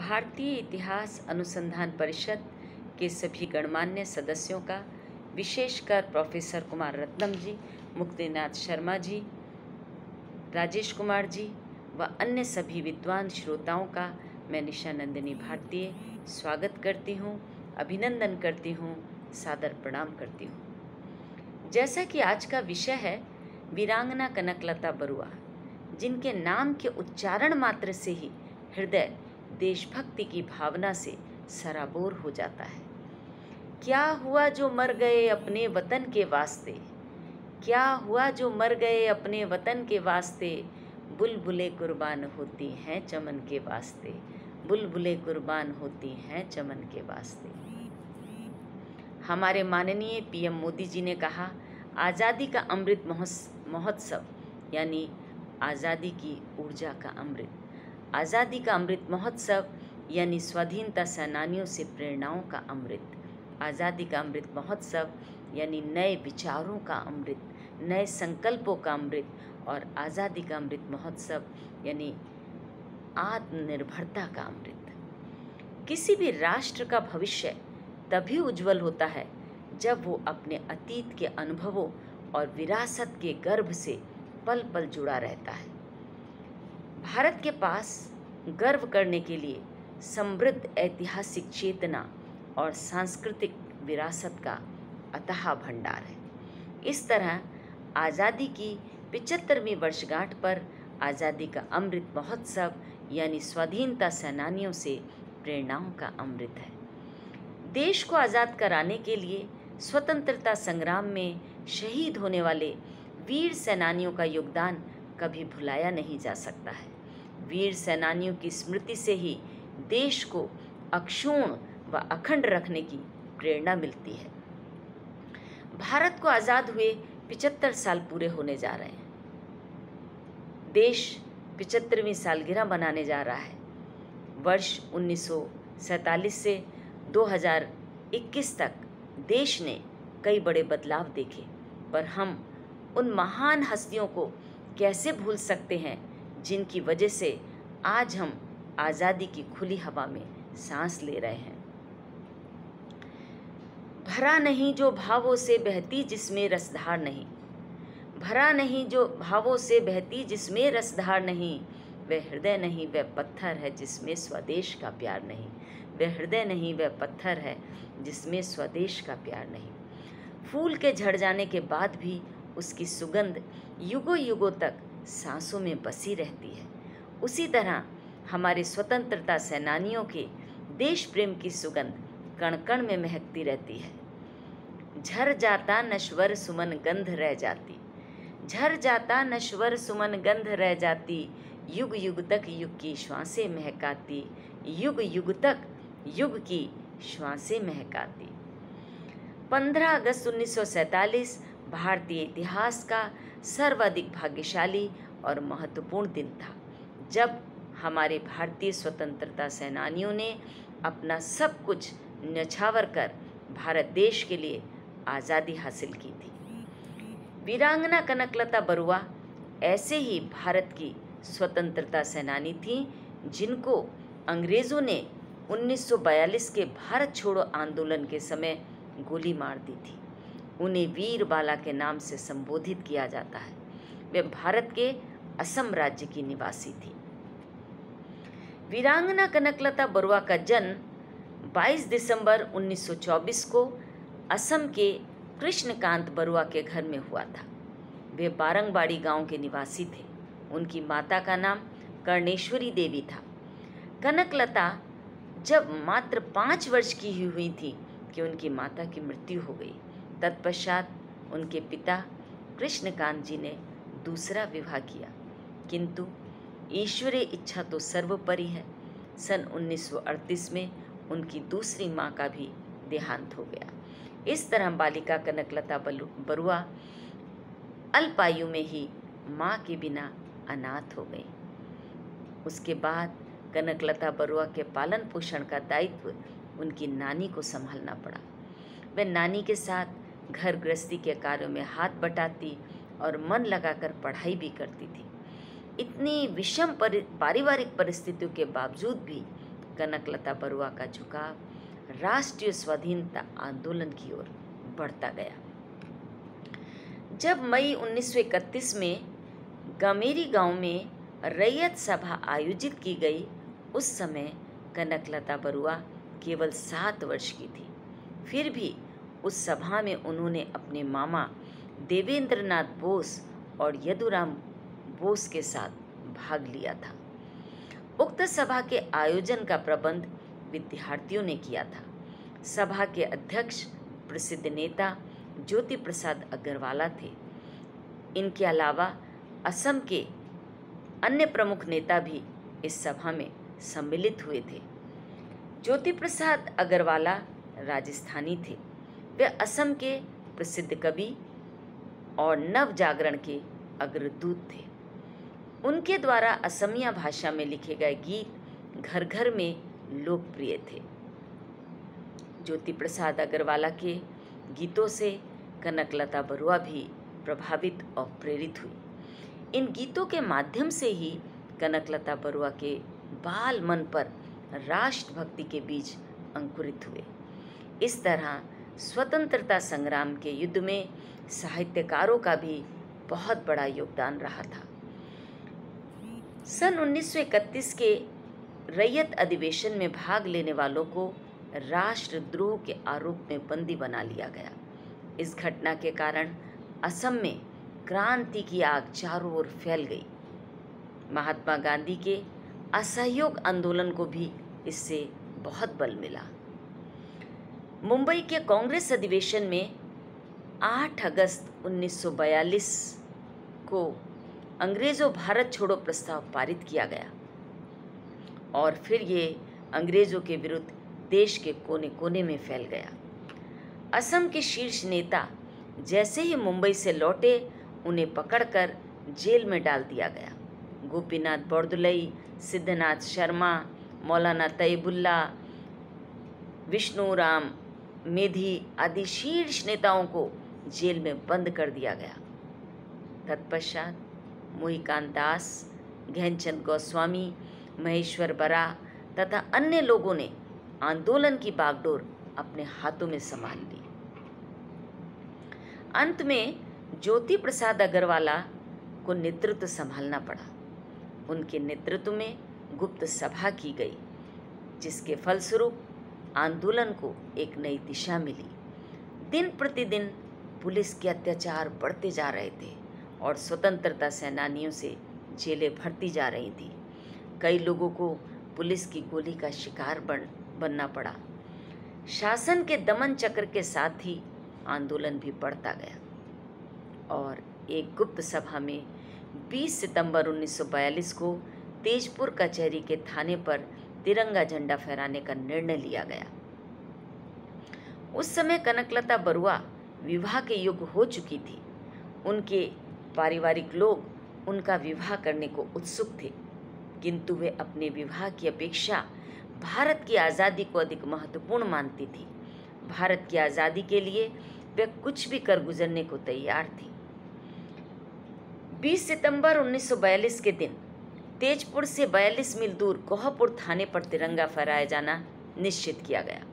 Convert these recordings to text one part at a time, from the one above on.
भारतीय इतिहास अनुसंधान परिषद के सभी गणमान्य सदस्यों का, विशेषकर प्रोफेसर कुमार रत्नम जी, मुक्तिनाथ शर्मा जी, राजेश कुमार जी व अन्य सभी विद्वान श्रोताओं का मैं निशा नंदिनी भारतीय स्वागत करती हूँ, अभिनंदन करती हूँ, सादर प्रणाम करती हूँ। जैसा कि आज का विषय है वीरांगना कनकलता बरुआ, जिनके नाम के उच्चारण मात्र से ही हृदय देशभक्ति की भावना से सराबोर हो जाता है। क्या हुआ जो मर गए अपने वतन के वास्ते, क्या हुआ जो मर गए अपने वतन के वास्ते, बुलबुलें कुर्बान होती हैं चमन के वास्ते, बुलबुलें कुर्बान होती हैं चमन के वास्ते। हमारे माननीय पीएम मोदी जी ने कहा, आज़ादी का अमृत महोत्सव यानी आज़ादी की ऊर्जा का अमृत, आज़ादी का अमृत महोत्सव यानी स्वाधीनता सेनानियों से प्रेरणाओं का अमृत, आज़ादी का अमृत महोत्सव यानी नए विचारों का अमृत, नए संकल्पों का अमृत, और आज़ादी का अमृत महोत्सव यानी आत्मनिर्भरता का अमृत। किसी भी राष्ट्र का भविष्य तभी उज्जवल होता है जब वो अपने अतीत के अनुभवों और विरासत के गर्भ से पल पल जुड़ा रहता है। भारत के पास गर्व करने के लिए समृद्ध ऐतिहासिक चेतना और सांस्कृतिक विरासत का अथाह भंडार है। इस तरह आज़ादी की 75वीं वर्षगांठ पर आज़ादी का अमृत महोत्सव यानी स्वाधीनता सेनानियों से प्रेरणाओं का अमृत है। देश को आज़ाद कराने के लिए स्वतंत्रता संग्राम में शहीद होने वाले वीर सेनानियों का योगदान कभी भुलाया नहीं जा सकता है। वीर सेनानियों की स्मृति से ही देश को अक्षुण्ण व अखंड रखने की प्रेरणा मिलती है। भारत को आज़ाद हुए 75 साल पूरे होने जा रहे हैं। देश 75वीं सालगिरह मनाने जा रहा है। वर्ष 1947 से 2021 तक देश ने कई बड़े बदलाव देखे, पर हम उन महान हस्तियों को कैसे भूल सकते हैं जिनकी वजह से आज हम आज़ादी की खुली हवा में सांस ले रहे हैं। भरा नहीं जो भावों से बहती जिसमें रसधार नहीं, भरा नहीं जो भावों से बहती जिसमें रसधार नहीं, वह हृदय नहीं वह पत्थर है जिसमें स्वदेश का प्यार नहीं, वह हृदय नहीं वह पत्थर है जिसमें स्वदेश का प्यार नहीं। फूल के झड़ जाने के बाद भी उसकी सुगंध युगों युगों तक सांसों में बसी रहती है। उसी तरह हमारे स्वतंत्रता सेनानियों के देश प्रेम की सुगंध कण कण में महकती रहती है। झर जाता नश्वर सुमन गंध रह जाती, झर जाता नश्वर सुमन गंध रह जाती, युग युग तक युग की श्वासें महकाती, युग युग तक युग की श्वासें महकाती। 15 अगस्त 1947 भारतीय इतिहास का सर्वाधिक भाग्यशाली और महत्वपूर्ण दिन था, जब हमारे भारतीय स्वतंत्रता सेनानियों ने अपना सब कुछ न्यौछावर कर भारत देश के लिए आज़ादी हासिल की थी। वीरांगना कनकलता बरुआ ऐसे ही भारत की स्वतंत्रता सेनानी थीं जिनको अंग्रेज़ों ने 1942 के भारत छोड़ो आंदोलन के समय गोली मार दी थी। उन्हें वीर बाला के नाम से संबोधित किया जाता है। वे भारत के असम राज्य की निवासी थी। वीरांगना कनकलता बरुआ का जन्म 22 दिसंबर 1924 को असम के कृष्णकांत बरुआ के घर में हुआ था। वे बारंगबाड़ी गांव के निवासी थे। उनकी माता का नाम कर्णेश्वरी देवी था। कनकलता जब मात्र 5 वर्ष की ही हुई थी कि उनकी माता की मृत्यु हो गई। तत्पश्चात उनके पिता कृष्णकांत जी ने दूसरा विवाह किया, किंतु ईश्वरीय इच्छा तो सर्वोपरि है। सन 1938 में उनकी दूसरी माँ का भी देहांत हो गया। इस तरह बालिका कनकलता बरुआ अल्पायु में ही माँ के बिना अनाथ हो गई। उसके बाद कनकलता बरुआ के पालन पोषण का दायित्व उनकी नानी को संभालना पड़ा। वह नानी के साथ घर गृहस्थी के कार्यों में हाथ बटाती और मन लगाकर पढ़ाई भी करती थी। इतनी विषम पारिवारिक परिस्थितियों के बावजूद भी कनकलता बरुआ का झुकाव राष्ट्रीय स्वाधीनता आंदोलन की ओर बढ़ता गया। जब मई 1931 में गमेरी गांव में रैयत सभा आयोजित की गई, उस समय कनकलता बरुआ केवल 7 वर्ष की थी। फिर भी उस सभा में उन्होंने अपने मामा देवेंद्रनाथ बोस और यदुराम बोस के साथ भाग लिया था। उक्त सभा के आयोजन का प्रबंध विद्यार्थियों ने किया था। सभा के अध्यक्ष प्रसिद्ध नेता ज्योति प्रसाद अग्रवाला थे। इनके अलावा असम के अन्य प्रमुख नेता भी इस सभा में सम्मिलित हुए थे। ज्योति प्रसाद अग्रवाला राजस्थानी थे। वे असम के प्रसिद्ध कवि और नव जागरण के अग्रदूत थे। उनके द्वारा असमिया भाषा में लिखे गए गीत घर घर में लोकप्रिय थे। ज्योति प्रसाद अग्रवाला के गीतों से कनकलता बरुआ भी प्रभावित और प्रेरित हुई। इन गीतों के माध्यम से ही कनकलता बरुआ के बाल मन पर राष्ट्रभक्ति के बीज अंकुरित हुए। इस तरह स्वतंत्रता संग्राम के युद्ध में साहित्यकारों का भी बहुत बड़ा योगदान रहा था। सन 1931 के रैयत अधिवेशन में भाग लेने वालों को राष्ट्रद्रोह के आरोप में बंदी बना लिया गया। इस घटना के कारण असम में क्रांति की आग चारों ओर फैल गई। महात्मा गांधी के असहयोग आंदोलन को भी इससे बहुत बल मिला। मुंबई के कांग्रेस अधिवेशन में 8 अगस्त 1942 को अंग्रेजों भारत छोड़ो प्रस्ताव पारित किया गया और फिर ये अंग्रेजों के विरुद्ध देश के कोने कोने में फैल गया। असम के शीर्ष नेता जैसे ही मुंबई से लौटे, उन्हें पकड़कर जेल में डाल दिया गया। गोपीनाथ बोरदोलई, सिद्धनाथ शर्मा, मौलाना तैयबुल्ला, विष्णुराम मेधी आदि शीर्ष नेताओं को जेल में बंद कर दिया गया। तत्पश्चात मोहिकांत दास, घनचंद गोस्वामी, महेश्वर बरा तथा अन्य लोगों ने आंदोलन की बागडोर अपने हाथों में संभाल ली। अंत में ज्योति प्रसाद अग्रवाला को नेतृत्व संभालना पड़ा। उनके नेतृत्व में गुप्त सभा की गई, जिसके फलस्वरूप आंदोलन को एक नई दिशा मिली। दिन प्रतिदिन पुलिस के अत्याचार बढ़ते जा रहे थे और स्वतंत्रता सेनानियों से जेलें भरती जा रही थी। कई लोगों को पुलिस की गोली का शिकार बनना पड़ा। शासन के दमन चक्र के साथ ही आंदोलन भी बढ़ता गया और एक गुप्त सभा में 20 सितंबर 1942 को तेजपुर कचहरी के थाने पर तिरंगा झंडा फहराने का निर्णय लिया गया। उस समय कनकलता बरुआ विवाह के योग्य हो चुकी थी। उनके पारिवारिक लोग उनका विवाह करने को उत्सुक थे, किंतु वे अपने विवाह की अपेक्षा भारत की आज़ादी को अधिक महत्वपूर्ण मानती थी। भारत की आज़ादी के लिए वे कुछ भी कर गुजरने को तैयार थी। 20 सितंबर 1942 के दिन तेजपुर से 42 मील दूर कोहपुर थाने पर तिरंगा फहराया जाना निश्चित किया गया।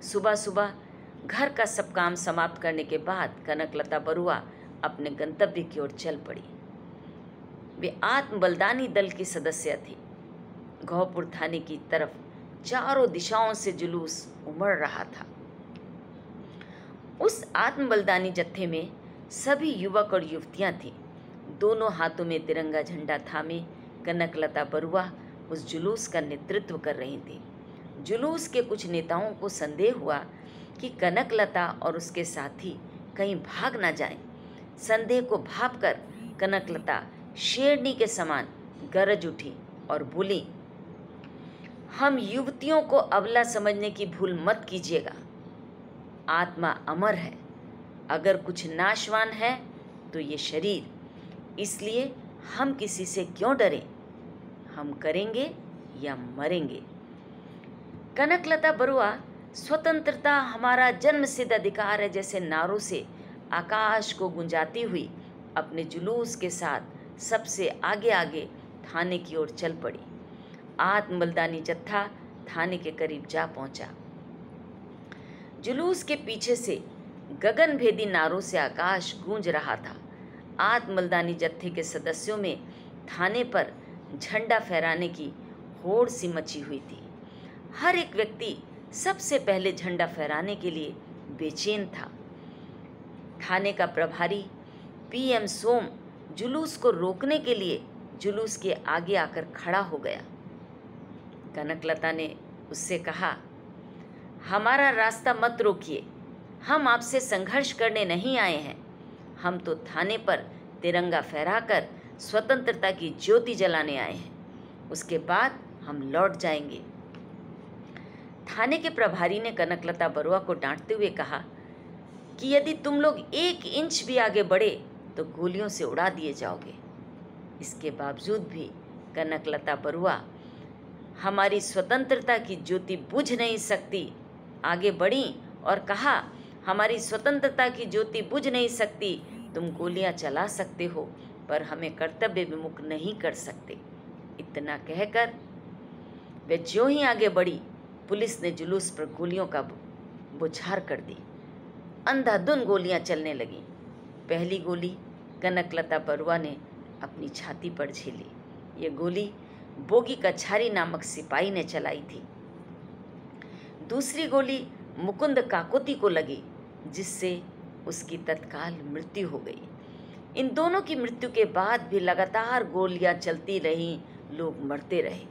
सुबह सुबह घर का सब काम समाप्त करने के बाद कनकलता बरुआ अपने गंतव्य की ओर चल पड़ी। वे आत्म बलिदानी दल की सदस्य थी। कोहपुर थाने की तरफ चारों दिशाओं से जुलूस उमड़ रहा था। उस आत्म बलिदानी जत्थे में सभी युवक और युवतियां थीं। दोनों हाथों में तिरंगा झंडा थामे कनकलता बरुआ उस जुलूस का नेतृत्व कर रही थी। जुलूस के कुछ नेताओं को संदेह हुआ कि कनकलता और उसके साथी कहीं भाग ना जाएं। संदेह को भांपकर कनकलता शेरनी के समान गरज उठी और बोली, हम युवतियों को अबला समझने की भूल मत कीजिएगा। आत्मा अमर है, अगर कुछ नाशवान है तो ये शरीर, इसलिए हम किसी से क्यों डरें, हम करेंगे या मरेंगे। कनकलता बरुआ स्वतंत्रता हमारा जन्मसिद्ध अधिकार है जैसे नारों से आकाश को गुंजाती हुई अपने जुलूस के साथ सबसे आगे आगे थाने की ओर चल पड़ी। आत्म बलिदानी जत्था थाने के करीब जा पहुंचा। जुलूस के पीछे से गगनभेदी नारों से आकाश गूंज रहा था। आत्मबलिदानी जत्थे के सदस्यों में थाने पर झंडा फहराने की होड़ सी मची हुई थी। हर एक व्यक्ति सबसे पहले झंडा फहराने के लिए बेचैन था। थाने का प्रभारी पीएम सोम जुलूस को रोकने के लिए जुलूस के आगे आकर खड़ा हो गया। कनकलता ने उससे कहा, हमारा रास्ता मत रोकिए, हम आपसे संघर्ष करने नहीं आए हैं। हम तो थाने पर तिरंगा फहराकर स्वतंत्रता की ज्योति जलाने आए हैं। उसके बाद हम लौट जाएंगे। थाने के प्रभारी ने कनकलता बरुआ को डांटते हुए कहा कि यदि तुम लोग 1 इंच भी आगे बढ़े तो गोलियों से उड़ा दिए जाओगे। इसके बावजूद भी कनकलता बरुआ हमारी स्वतंत्रता की ज्योति बुझ नहीं सकती आगे बढ़ी और कहा, हमारी स्वतंत्रता की ज्योति बुझ नहीं सकती, तुम गोलियां चला सकते हो पर हमें कर्तव्य विमुख नहीं कर सकते। इतना कहकर वे ज्यों ही आगे बढ़ी, पुलिस ने जुलूस पर गोलियों का बौछार कर दी। अंधाधुंध गोलियां चलने लगीं। पहली गोली कनकलता बरुआ ने अपनी छाती पर झेली। ये गोली बोगी कछारी नामक सिपाही ने चलाई थी। दूसरी गोली मुकुंद काकोती को लगी, जिससे उसकी तत्काल मृत्यु हो गई। इन दोनों की मृत्यु के बाद भी लगातार गोलियां चलती रहीं, लोग मरते रहे।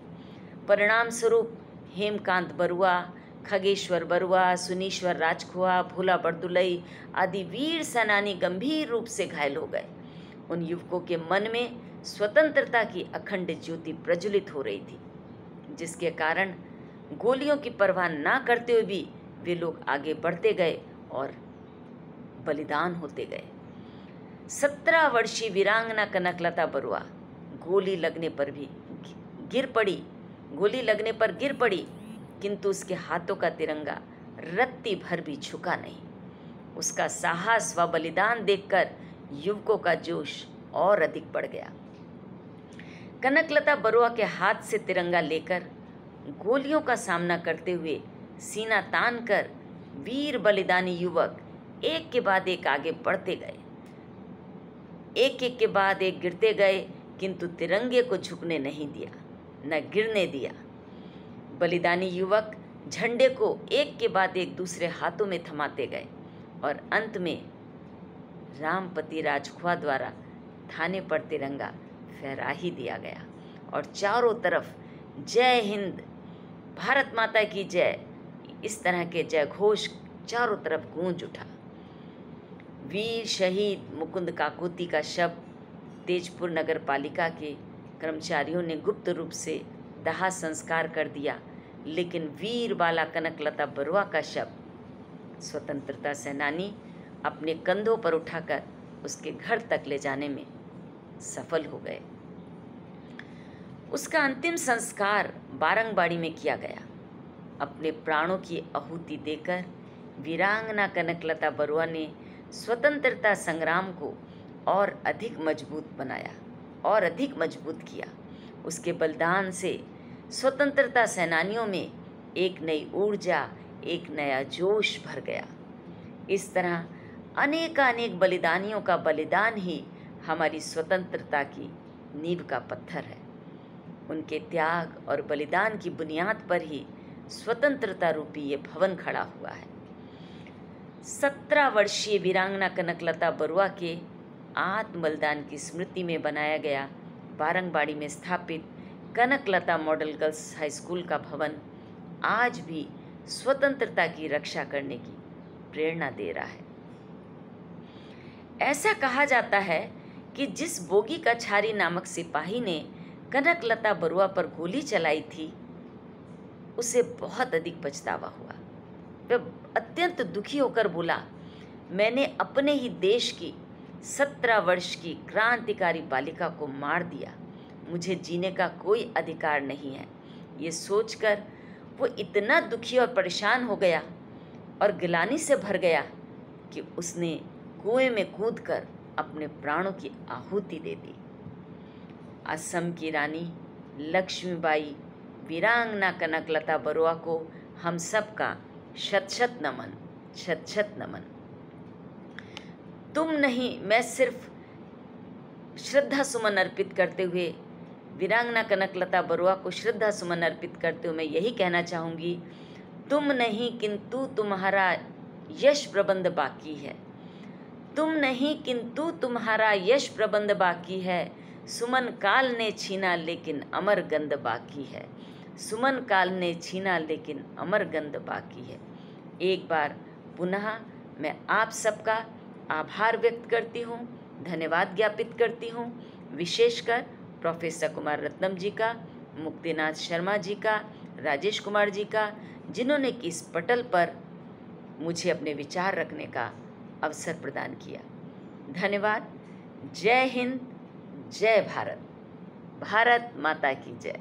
परिणाम स्वरूप हेमकांत बरुआ, खगेश्वर बरुआ, सुनीश्वर राजखुआ, भोला बरदुलई आदि वीर सेनानी गंभीर रूप से घायल हो गए। उन युवकों के मन में स्वतंत्रता की अखंड ज्योति प्रज्वलित हो रही थी, जिसके कारण गोलियों की परवाह ना करते हुए भी वे लोग आगे बढ़ते गए और बलिदान होते गए। 17 वर्षीय वीरांगना कनकलता बरुआ गोली लगने पर गिर पड़ी, किंतु उसके हाथों का तिरंगा रत्ती भर भी झुका नहीं। उसका साहस व बलिदान देखकर युवकों का जोश और अधिक बढ़ गया। कनकलता बरुआ के हाथ से तिरंगा लेकर गोलियों का सामना करते हुए सीना तान कर वीर बलिदानी युवक एक के बाद एक आगे बढ़ते गए। एक के बाद एक गिरते गए, किंतु तिरंगे को झुकने नहीं दिया, न गिरने दिया। बलिदानी युवक झंडे को एक के बाद एक दूसरे हाथों में थमाते गए और अंत में रामपति राजखुआ द्वारा थाने पर तिरंगा फहरा ही दिया गया और चारों तरफ जय हिंद, भारत माता की जय, इस तरह के जय घोष चारों तरफ गूंज उठा। वीर शहीद मुकुंद काकोती का शव तेजपुर नगर पालिका के कर्मचारियों ने गुप्त रूप से दाह संस्कार कर दिया, लेकिन वीर बाला कनकलता बरुआ का शव स्वतंत्रता सेनानी अपने कंधों पर उठाकर उसके घर तक ले जाने में सफल हो गए। उसका अंतिम संस्कार बारंगबाड़ी में किया गया। अपने प्राणों की आहुति देकर वीरांगना कनकलता बरुआ ने स्वतंत्रता संग्राम को और अधिक मजबूत किया। उसके बलिदान से स्वतंत्रता सेनानियों में एक नई ऊर्जा, एक नया जोश भर गया। इस तरह अनेक बलिदानियों का बलिदान ही हमारी स्वतंत्रता की नींव का पत्थर है। उनके त्याग और बलिदान की बुनियाद पर ही स्वतंत्रता रूपी ये भवन खड़ा हुआ है। 17 वर्षीय वीरांगना कनकलता बरुआ के आत्म बलिदान की स्मृति में बनाया गया बारंगबाड़ी में स्थापित Kanaklata model girls high school का भवन आज भी स्वतंत्रता की रक्षा करने की प्रेरणा दे रहा है। ऐसा कहा जाता है कि जिस बोगी कछारी नामक सिपाही ने कनकलता बरुआ पर गोली चलाई थी, उसे बहुत अधिक पछतावा हुआ। वह अत्यंत दुखी होकर बोला, मैंने अपने ही देश की 17 वर्ष की क्रांतिकारी बालिका को मार दिया, मुझे जीने का कोई अधिकार नहीं है। ये सोचकर वो इतना दुखी और परेशान हो गया और गिलानी से भर गया कि उसने कुएं में कूदकर अपने प्राणों की आहुति दे दी। असम की रानी लक्ष्मीबाई वीरांगना कनकलता बरुआ को हम सब का शत शत नमन, शत शत नमन। तुम नहीं, मैं सिर्फ श्रद्धा सुमन अर्पित करते हुए, वीरांगना कनकलता बरुआ को श्रद्धा सुमन अर्पित करते हुए मैं यही कहना चाहूँगी, तुम नहीं किंतु तुम्हारा यश प्रबंध बाकी है। तुम नहीं किंतु तुम्हारा यश प्रबंध बाकी है। सुमन काल ने छीना लेकिन अमर गंध बाकी है। सुमन काल ने छीना लेकिन अमर गंध बाकी है। एक बार पुनः मैं आप सबका आभार व्यक्त करती हूँ, धन्यवाद ज्ञापित करती हूँ, विशेषकर प्रोफेसर कुमार रत्नम जी का, मुक्तिनाथ शर्मा जी का, राजेश कुमार जी का, जिन्होंने कि इस पटल पर मुझे अपने विचार रखने का अवसर प्रदान किया। धन्यवाद। जय हिंद, जय भारत। भारत माता की जय।